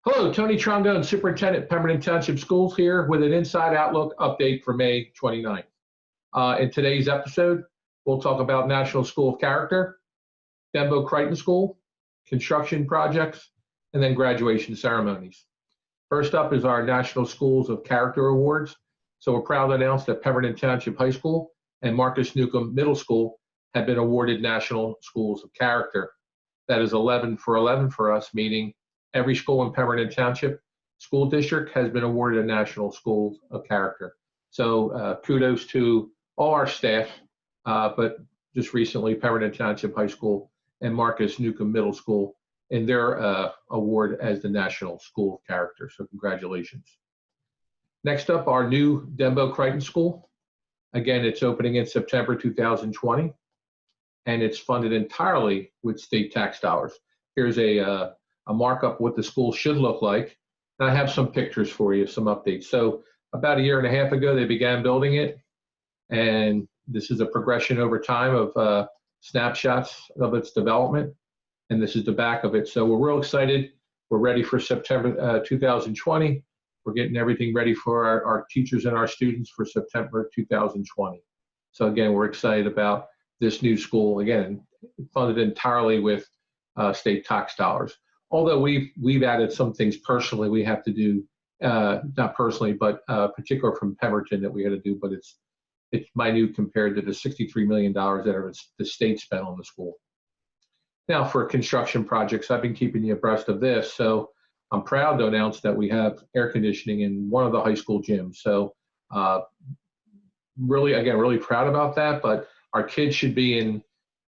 Hello, Tony Trondone, Superintendent, Pemberton Township Schools here with an Inside Outlook update for May 29th. In today's episode, we'll talk about National School of Character, Democritus School, construction projects, and then graduation ceremonies. First up is our National Schools of Character Awards. So we're proud to announce that Pemberton Township High School and Marcus Newcomb Middle School have been awarded National Schools of Character. That is 11 for 11 for us, meaning every school in Pemberton Township School District has been awarded a National School of Character. So kudos to all our staff, but just recently Pemberton Township High School and Marcus Newcomb Middle School in their award as the National School of Character. So congratulations. Next up, our new Democritus School. Again, it's opening in September 2020, and it's funded entirely with state tax dollars. Here's a markup what the school should look like. And I have some pictures for you, some updates. So about a year and a half ago, they began building it. And this is a progression over time of snapshots of its development. And this is the back of it. So we're real excited. We're ready for September 2020. We're getting everything ready for our teachers and our students for September 2020. So again, we're excited about this new school. Again, funded entirely with state tax dollars. Although we've added some things personally we have to do, not personally, but particular from Pemberton that we had to do, but it's minute compared to the $63 million that the state spent on the school. Now for construction projects, I've been keeping you abreast of this. So I'm proud to announce that we have air conditioning in one of the high school gyms. So really proud about that, but our kids should be in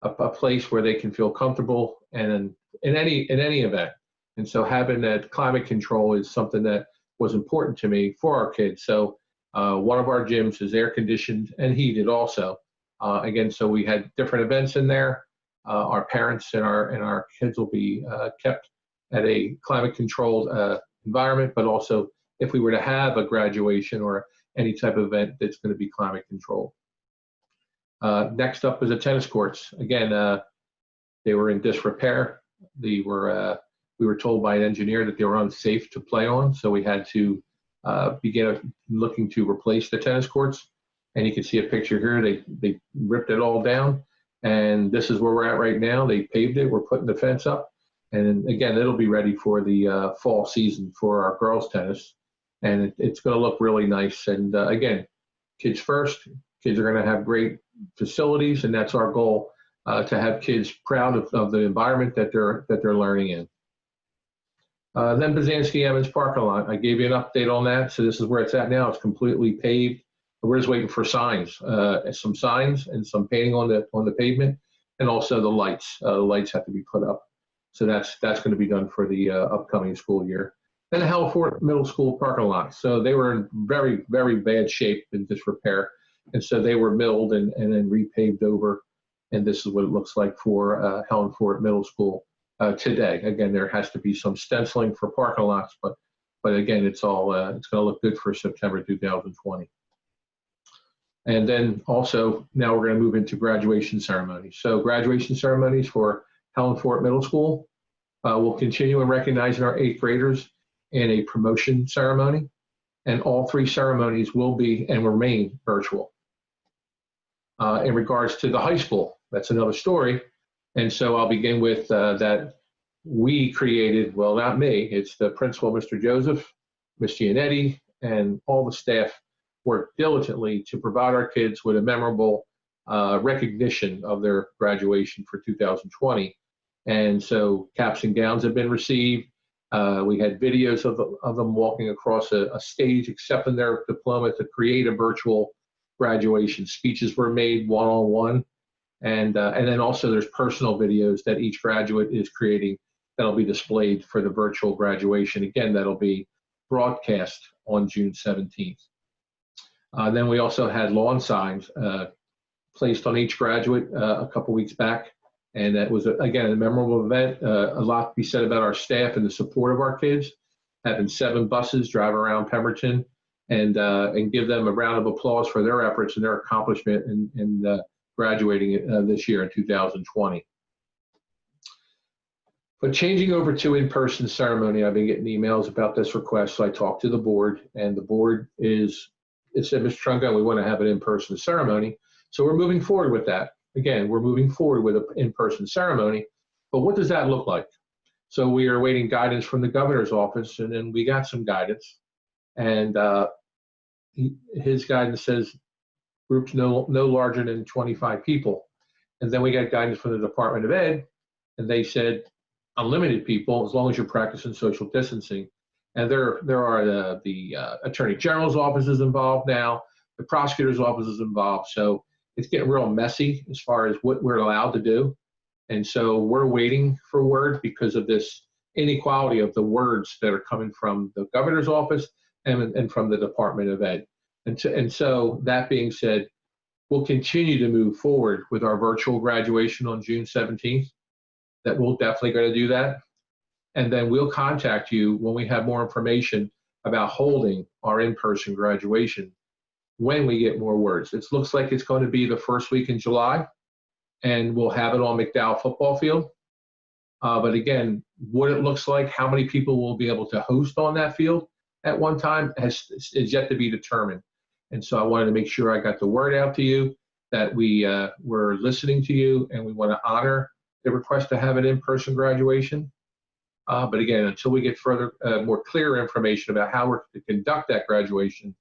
a place where they can feel comfortable and in any event. And so having that climate control is something that was important to me for our kids. So one of our gyms is air conditioned and heated also. Again, so we had different events in there. Our parents and our kids will be kept at a climate controlled environment, but also if we were to have a graduation or any type of event that's going to be climate controlled. Next up is the tennis courts. Again, they were in disrepair. We were told by an engineer that they were unsafe to play on, so we had to begin looking to replace the tennis courts. And you can see a picture here. They ripped it all down, and this is where we're at right now. They paved it. We're putting the fence up, and again, it'll be ready for the fall season for our girls tennis, and it's going to look really nice. And again, kids first. Kids are going to have great facilities, and that's our goal, to have kids proud of the environment that they're learning in. Then Byzanski Emmons parking lot. I gave you an update on that. So this is where it's at now. It's completely paved. We're just waiting for signs, some signs and some painting on the pavement, and also the lights. The lights have to be put up. So that's going to be done for the upcoming school year. Then the Hellfort Middle School parking lot. So they were in very, very bad shape in disrepair. And so they were milled and then repaved over. And this is what it looks like for Hellfort Middle School today. Again, there has to be some stenciling for parking lots, but again, it's going to look good for September 2020. And then also, now we're going to move into graduation ceremonies. So graduation ceremonies for Hellfort Middle School will continue in recognizing our 8th graders in a promotion ceremony. And all 3 ceremonies will be and remain virtual. In regards to the high school, that's another story. And so I'll begin with that we created, well, not me, it's the principal, Mr. Joseph, Ms. Gianetti, and all the staff worked diligently to provide our kids with a memorable recognition of their graduation for 2020. And so caps and gowns have been received. We had videos of them walking across a stage accepting their diploma to create a virtual graduation. Speeches were made one-on-one, and then also there's personal videos that each graduate is creating that'll be displayed for the virtual graduation. Again, that'll be broadcast on June 17th. Then we also had lawn signs placed on each graduate a couple weeks back. And that was, again, a memorable event. A lot to be said about our staff and the support of our kids, having 7 buses drive around Pemberton and give them a round of applause for their efforts and their accomplishment in graduating this year in 2020. But changing over to in-person ceremony, I've been getting emails about this request. So I talked to the board, and the board it said, Mr. Trunka, we want to have an in-person ceremony. So we're moving forward with that. Again, we're moving forward with an in-person ceremony. But what does that look like? So we are awaiting guidance from the governor's office, and then we got some guidance. And his guidance says groups no larger than 25 people. And then we got guidance from the Department of Ed, and they said unlimited people as long as you're practicing social distancing. And there are the Attorney General's office is involved now, the prosecutor's office is involved. So it's getting real messy as far as what we're allowed to do. And so we're waiting for word because of this inequality of the words that are coming from the governor's office and from the Department of Ed. And so that being said, we'll continue to move forward with our virtual graduation on June 17th. That we'll definitely going to do that. And then we'll contact you when we have more information about holding our in-person graduation when we get more words. It looks like it's going to be the first week in July, and we'll have it on McDowell football field. But again, what it looks like, how many people will be able to host on that field at one time is yet to be determined. And so I wanted to make sure I got the word out to you that we're listening to you, and we want to honor the request to have an in-person graduation. But again, until we get further, more clear information about how we're to conduct that graduation,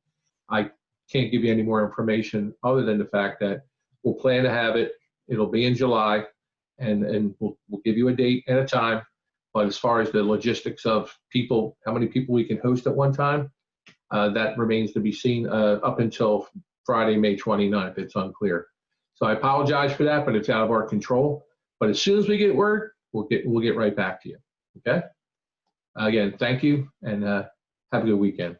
I can't give you any more information other than the fact that we'll plan to have it. It'll be in July, and we'll give you a date and a time. But as far as the logistics of people, how many people we can host at one time, that remains to be seen up until Friday, May 29th. It's unclear. So I apologize for that, but it's out of our control. But as soon as we get word, we'll get right back to you. Okay? Again, thank you, and have a good weekend.